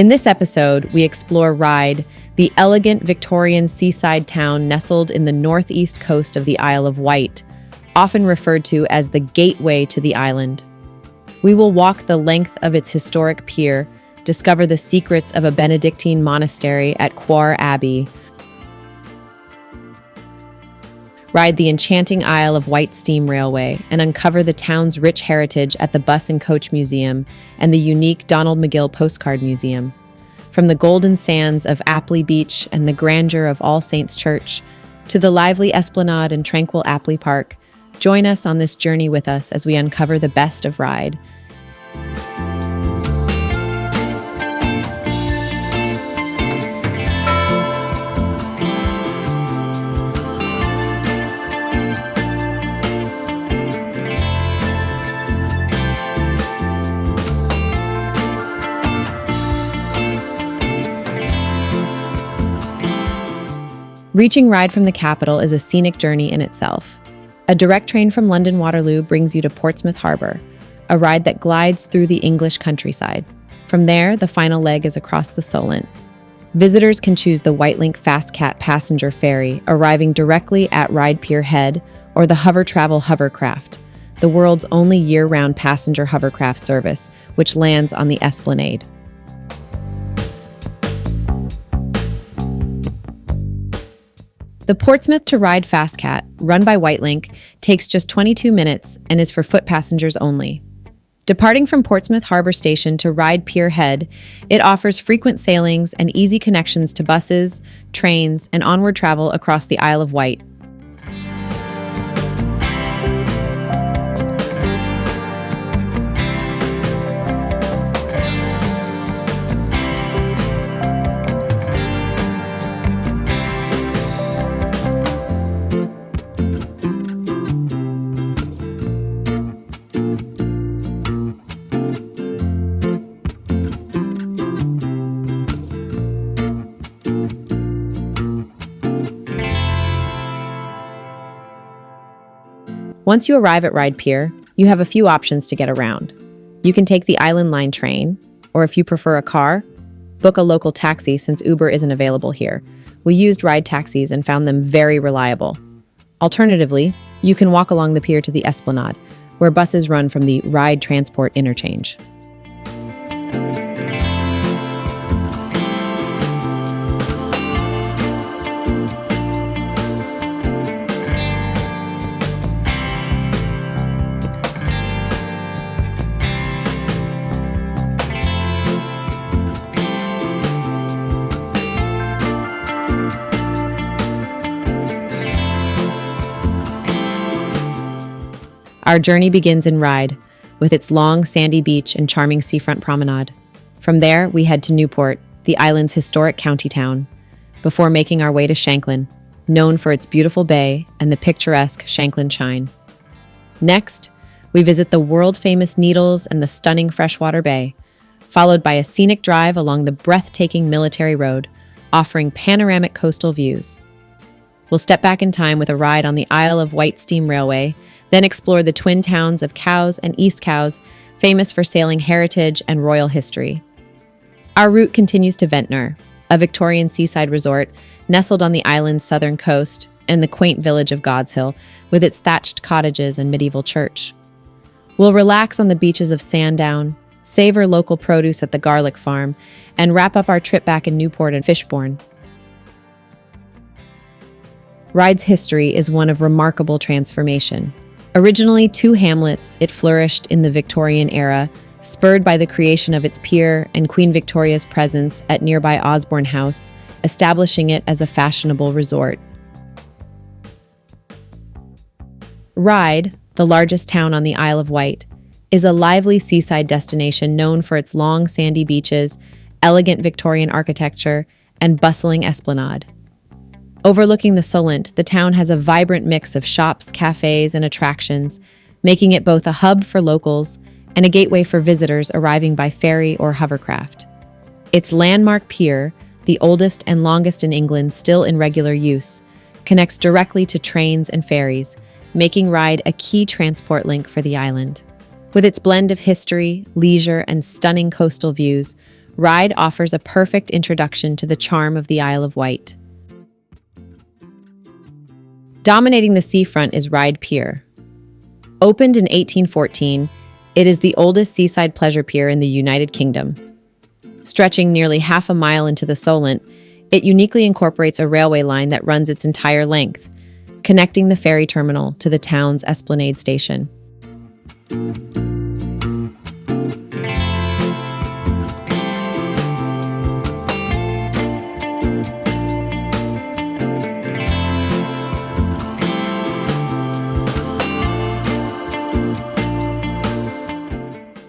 In this episode, we explore Ryde, the elegant Victorian seaside town nestled in the northeast coast of the Isle of Wight, often referred to as the gateway to the island. We will walk the length of its historic pier, discover the secrets of a Benedictine monastery at Quoir Abbey, ride the enchanting Isle of Wight steam railway, and uncover the town's rich heritage at the Bus and Coach Museum and the unique Donald McGill Postcard Museum. From the golden sands of Apley Beach and the grandeur of All Saints Church to the lively Esplanade and tranquil Apley Park, join us on this journey with us as we uncover the best of Ryde. Reaching Ryde from the capital is a scenic journey in itself. A direct train from London Waterloo brings you to Portsmouth Harbour, a ride that glides through the English countryside. From there, the final leg is across the Solent. Visitors can choose the Whitelink Fastcat passenger ferry, arriving directly at Ryde Pier Head, or the Hover Travel Hovercraft, the world's only year-round passenger hovercraft service, which lands on the Esplanade. The Portsmouth to Ryde Fastcat, run by Whitelink, takes just 22 minutes and is for foot passengers only. Departing from Portsmouth Harbour Station to Ryde Pier Head, it offers frequent sailings and easy connections to buses, trains, and onward travel across the Isle of Wight. Once you arrive at Ryde Pier, you have a few options to get around. You can take the Island Line train, or if you prefer a car, book a local taxi since Uber isn't available here. We used Ryde taxis and found them very reliable. Alternatively, you can walk along the pier to the Esplanade, where buses run from the Ryde Transport interchange. Our journey begins in Ryde, with its long sandy beach and charming seafront promenade. From there, we head to Newport, the island's historic county town, before making our way to Shanklin, known for its beautiful bay and the picturesque Shanklin Chine. Next, we visit the world-famous Needles and the stunning freshwater bay, followed by a scenic drive along the breathtaking Military Road, offering panoramic coastal views. We'll step back in time with a ride on the Isle of Wight Steam Railway, then explore the twin towns of Cowes and East Cowes, famous for sailing heritage and royal history. Our route continues to Ventnor, a Victorian seaside resort nestled on the island's southern coast, and the quaint village of Godshill, with its thatched cottages and medieval church. We'll relax on the beaches of Sandown, savor local produce at the Garlic Farm, and wrap up our trip back in Newport and Fishbourne. Ryde's history is one of remarkable transformation. Originally two hamlets, it flourished in the Victorian era, spurred by the creation of its pier and Queen Victoria's presence at nearby Osborne House, establishing it as a fashionable resort. Ryde, the largest town on the Isle of Wight, is a lively seaside destination known for its long sandy beaches, elegant Victorian architecture, and bustling esplanade. Overlooking the Solent, the town has a vibrant mix of shops, cafes, and attractions, making it both a hub for locals and a gateway for visitors arriving by ferry or hovercraft. Its landmark pier, the oldest and longest in England still in regular use, connects directly to trains and ferries, making Ryde a key transport link for the island. With its blend of history, leisure, and stunning coastal views, Ryde offers a perfect introduction to the charm of the Isle of Wight. Dominating the seafront is Ryde Pier. Opened in 1814, it is the oldest seaside pleasure pier in the United Kingdom. Stretching nearly half a mile into the Solent, it uniquely incorporates a railway line that runs its entire length, connecting the ferry terminal to the town's Esplanade station.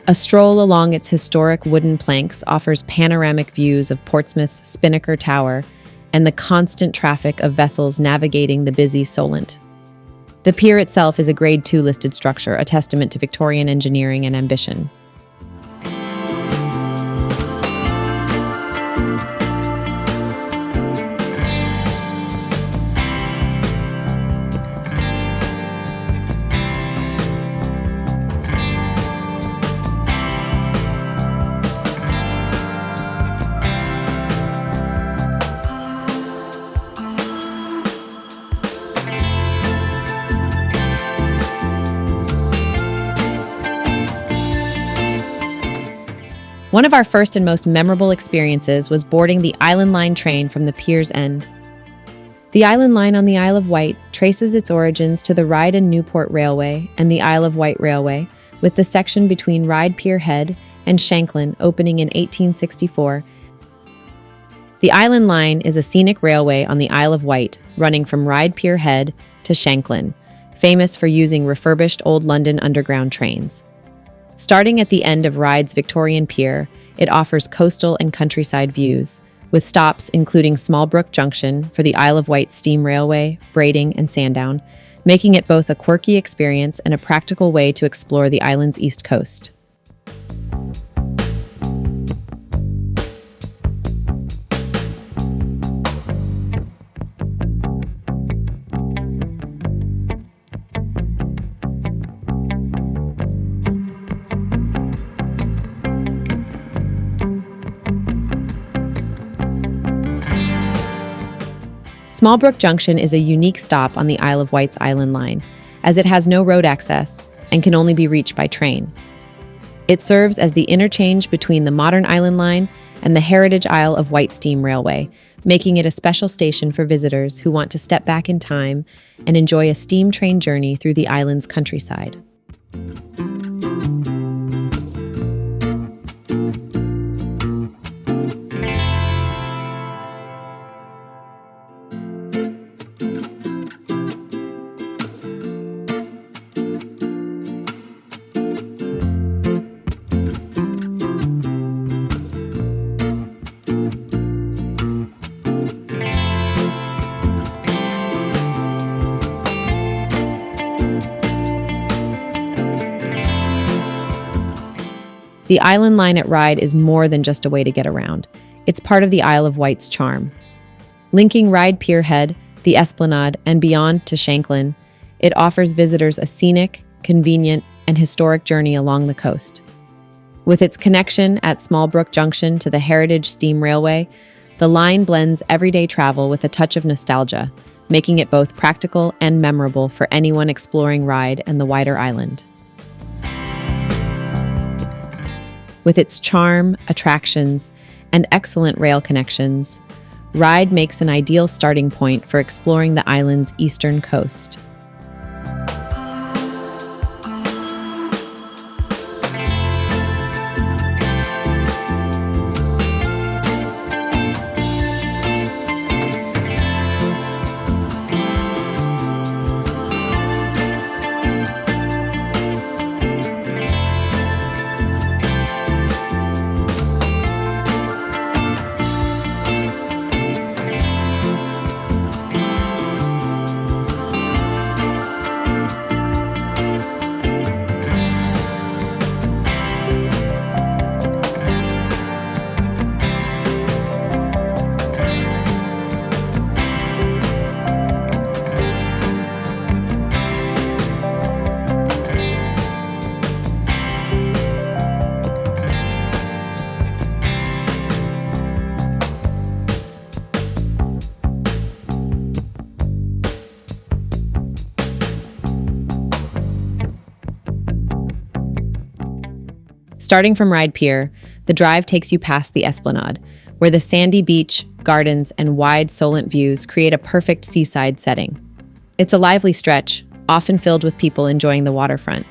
A stroll along its historic wooden planks offers panoramic views of Portsmouth's Spinnaker Tower and the constant traffic of vessels navigating the busy Solent. The pier itself is a Grade 2 listed structure, a testament to Victorian engineering and ambition. One of our first and most memorable experiences was boarding the Island Line train from the pier's end. The Island Line on the Isle of Wight traces its origins to the Ryde and Newport Railway and the Isle of Wight Railway, with the section between Ryde Pier Head and Shanklin opening in 1864. The Island Line is a scenic railway on the Isle of Wight, running from Ryde Pier Head to Shanklin, famous for using refurbished old London Underground trains. Starting at the end of Ryde's Victorian Pier, it offers coastal and countryside views, with stops including Smallbrook Junction for the Isle of Wight Steam Railway, Brading, and Sandown, making it both a quirky experience and a practical way to explore the island's east coast. Smallbrook Junction is a unique stop on the Isle of Wight's Island Line, as it has no road access and can only be reached by train. It serves as the interchange between the modern Island Line and the Heritage Isle of Wight Steam Railway, making it a special station for visitors who want to step back in time and enjoy a steam train journey through the island's countryside. The Island Line at Ryde is more than just a way to get around. It's part of the Isle of Wight's charm. Linking Ryde Pier Head, the Esplanade, and beyond to Shanklin, it offers visitors a scenic, convenient, and historic journey along the coast. With its connection at Smallbrook Junction to the Heritage Steam Railway, the line blends everyday travel with a touch of nostalgia, making it both practical and memorable for anyone exploring Ryde and the wider island. With its charm, attractions, and excellent rail connections, Ryde makes an ideal starting point for exploring the island's eastern coast. Starting from Ryde Pier, the drive takes you past the Esplanade, where the sandy beach, gardens, and wide Solent views create a perfect seaside setting. It's a lively stretch, often filled with people enjoying the waterfront.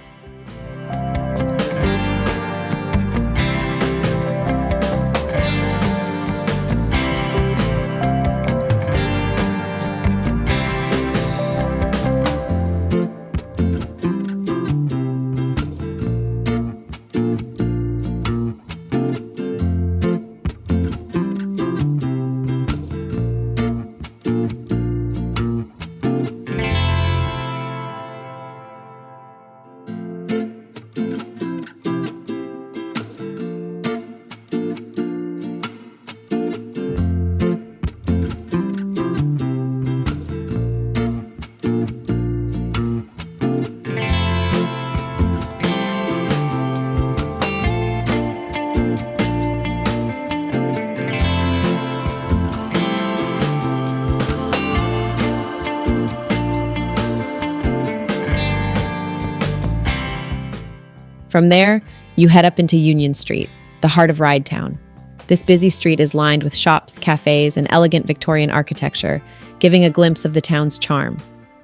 From there, you head up into Union Street, the heart of Ryde Town. This busy street is lined with shops, cafes, and elegant Victorian architecture, giving a glimpse of the town's charm.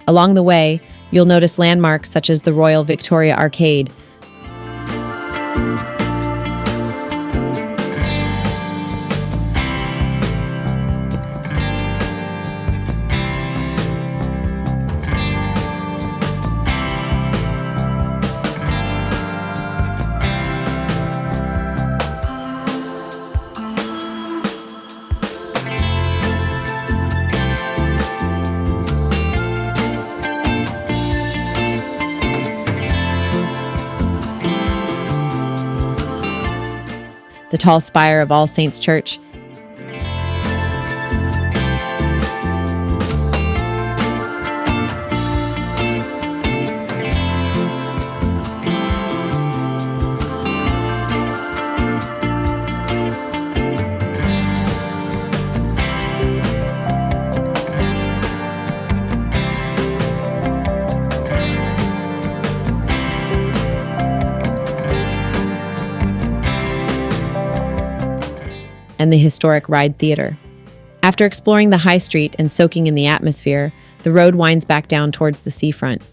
Along the way, you'll notice landmarks such as the Royal Victoria Arcade. The tall spire of All Saints Church. And the historic Ryde Theatre. After exploring the high street and soaking in the atmosphere, the road winds back down towards the seafront.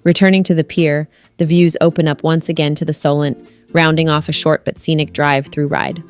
Returning to the pier, the views open up once again to the Solent, rounding off a short but scenic drive through Ryde.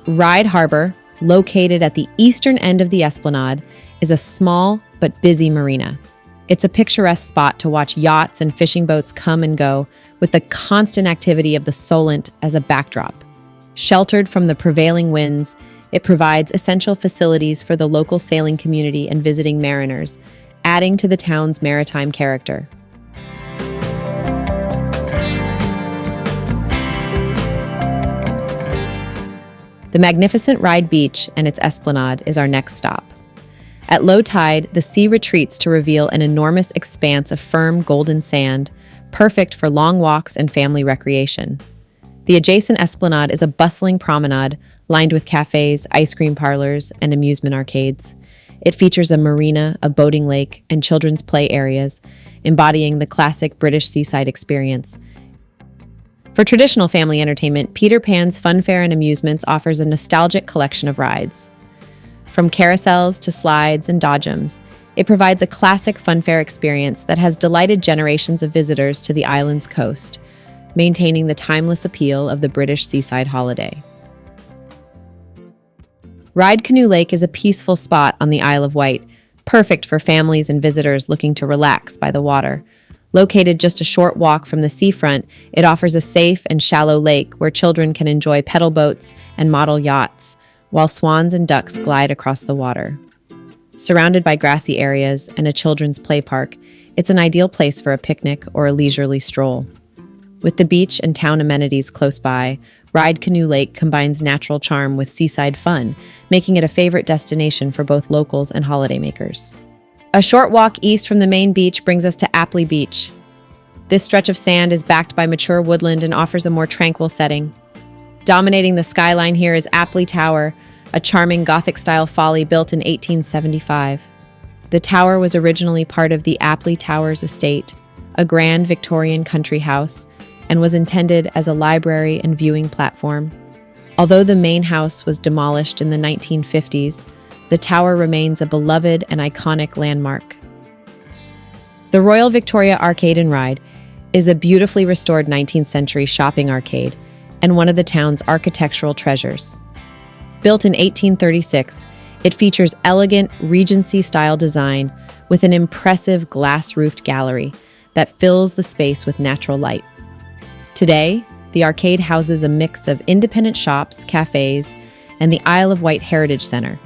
Ryde Harbor, located at the eastern end of the Esplanade, is a small but busy marina. It's a picturesque spot to watch yachts and fishing boats come and go, with the constant activity of the Solent as a backdrop. Sheltered from the prevailing winds, it provides essential facilities for the local sailing community and visiting mariners, adding to the town's maritime character. The magnificent Ryde Beach and its esplanade is our next stop. At low tide, the sea retreats to reveal an enormous expanse of firm golden sand, perfect for long walks and family recreation. The adjacent esplanade is a bustling promenade lined with cafes, ice cream parlors, and amusement arcades. It features a marina, a boating lake, and children's play areas, embodying the classic British seaside experience. For traditional family entertainment, Peter Pan's Funfair and Amusements offers a nostalgic collection of rides. From carousels to slides and dodgems, it provides a classic funfair experience that has delighted generations of visitors to the island's coast, maintaining the timeless appeal of the British seaside holiday. Ryde Canoe Lake is a peaceful spot on the Isle of Wight, perfect for families and visitors looking to relax by the water. Located just a short walk from the seafront, it offers a safe and shallow lake where children can enjoy pedal boats and model yachts, while swans and ducks glide across the water. Surrounded by grassy areas and a children's play park, it's an ideal place for a picnic or a leisurely stroll. With the beach and town amenities close by, Ryde Canoe Lake combines natural charm with seaside fun, making it a favorite destination for both locals and holidaymakers. A short walk east from the main beach brings us to Apley Beach. This stretch of sand is backed by mature woodland and offers a more tranquil setting. Dominating the skyline here is Apley Tower, a charming Gothic-style folly built in 1875. The tower was originally part of the Apley Towers estate, a grand Victorian country house, and was intended as a library and viewing platform. Although the main house was demolished in the 1950s, the tower remains a beloved and iconic landmark. The Royal Victoria Arcade in Ryde is a beautifully restored 19th century shopping arcade and one of the town's architectural treasures. Built in 1836, it features elegant Regency-style design with an impressive glass-roofed gallery that fills the space with natural light. Today, the arcade houses a mix of independent shops, cafes, and the Isle of Wight Heritage Center,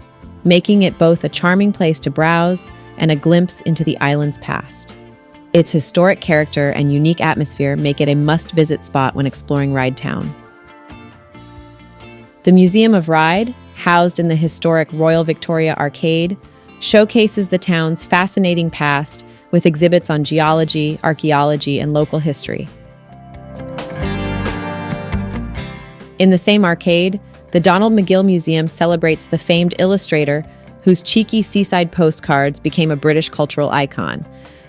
making it both a charming place to browse and a glimpse into the island's past. Its historic character and unique atmosphere make it a must-visit spot when exploring Ryde Town. The Museum of Ryde, housed in the historic Royal Victoria Arcade, showcases the town's fascinating past with exhibits on geology, archaeology, and local history. In the same arcade, the Donald McGill Museum celebrates the famed illustrator whose cheeky seaside postcards became a British cultural icon.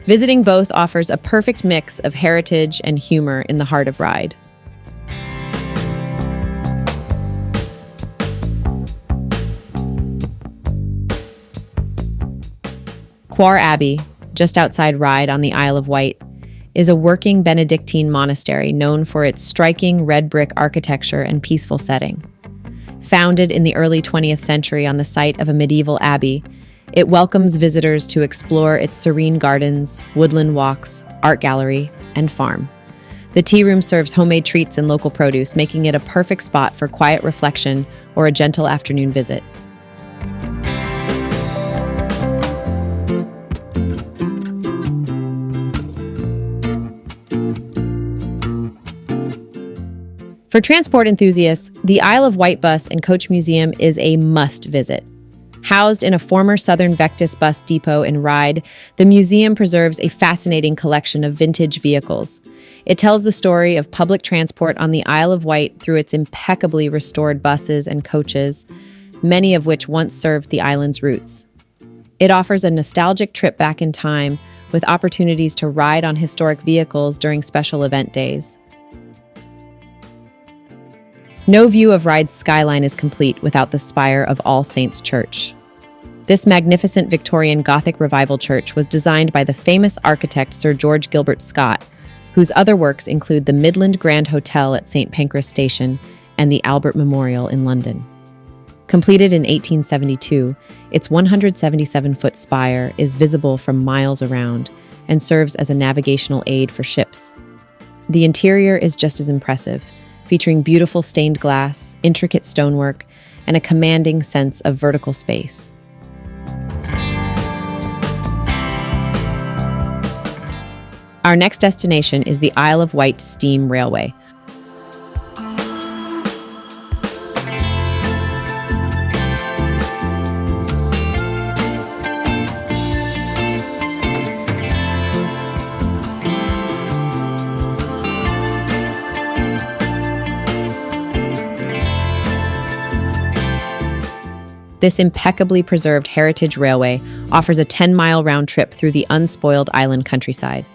Visiting both offers a perfect mix of heritage and humor in the heart of Ryde. Quoir Abbey, just outside Ryde on the Isle of Wight, is a working Benedictine monastery known for its striking red brick architecture and peaceful setting. Founded in the early 20th century on the site of a medieval abbey, it welcomes visitors to explore its serene gardens, woodland walks, art gallery, and farm. The tea room serves homemade treats and local produce, making it a perfect spot for quiet reflection or a gentle afternoon visit. For transport enthusiasts, the Isle of Wight Bus and Coach Museum is a must visit. Housed in a former Southern Vectis bus depot in Ryde, the museum preserves a fascinating collection of vintage vehicles. It tells the story of public transport on the Isle of Wight through its impeccably restored buses and coaches, many of which once served the island's routes. It offers a nostalgic trip back in time with opportunities to ride on historic vehicles during special event days. No view of Ryde's skyline is complete without the spire of All Saints Church. This magnificent Victorian Gothic Revival church was designed by the famous architect Sir George Gilbert Scott, whose other works include the Midland Grand Hotel at St. Pancras Station and the Albert Memorial in London. Completed in 1872, its 177-foot spire is visible from miles around and serves as a navigational aid for ships. The interior is just as impressive, featuring beautiful stained glass, intricate stonework, and a commanding sense of vertical space. Our next destination is the Isle of Wight Steam Railway. This impeccably preserved heritage railway offers a 10-mile round trip through the unspoiled island countryside.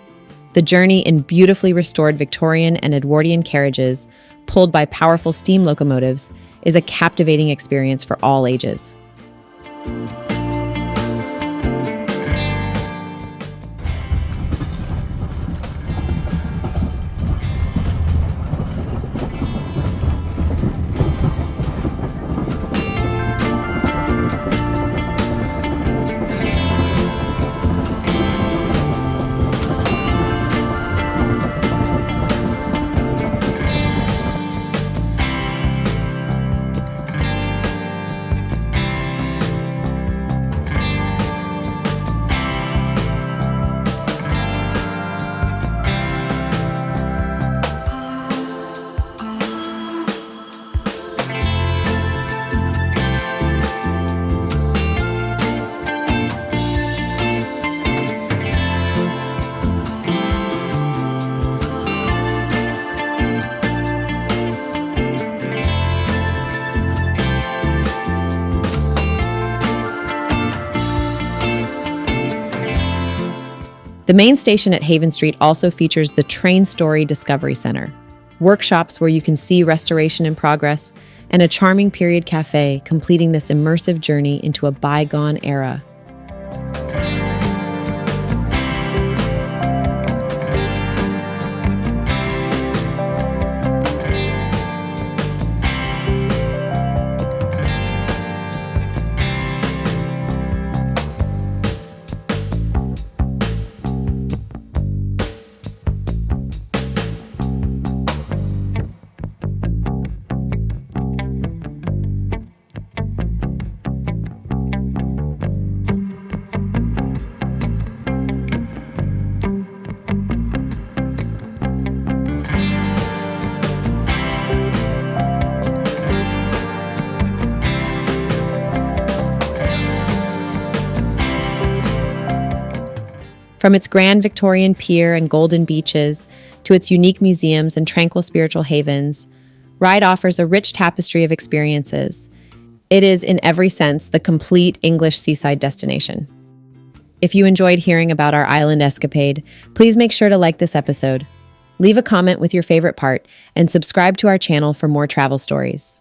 The journey in beautifully restored Victorian and Edwardian carriages, pulled by powerful steam locomotives, is a captivating experience for all ages. The main station at Haven Street also features the Train Story Discovery Center, workshops where you can see restoration in progress, and a charming period cafe completing this immersive journey into a bygone era. From its grand Victorian pier and golden beaches to its unique museums and tranquil spiritual havens, Ryde offers a rich tapestry of experiences. It is, in every sense, the complete English seaside destination. If you enjoyed hearing about our island escapade, please make sure to like this episode, leave a comment with your favorite part, and subscribe to our channel for more travel stories.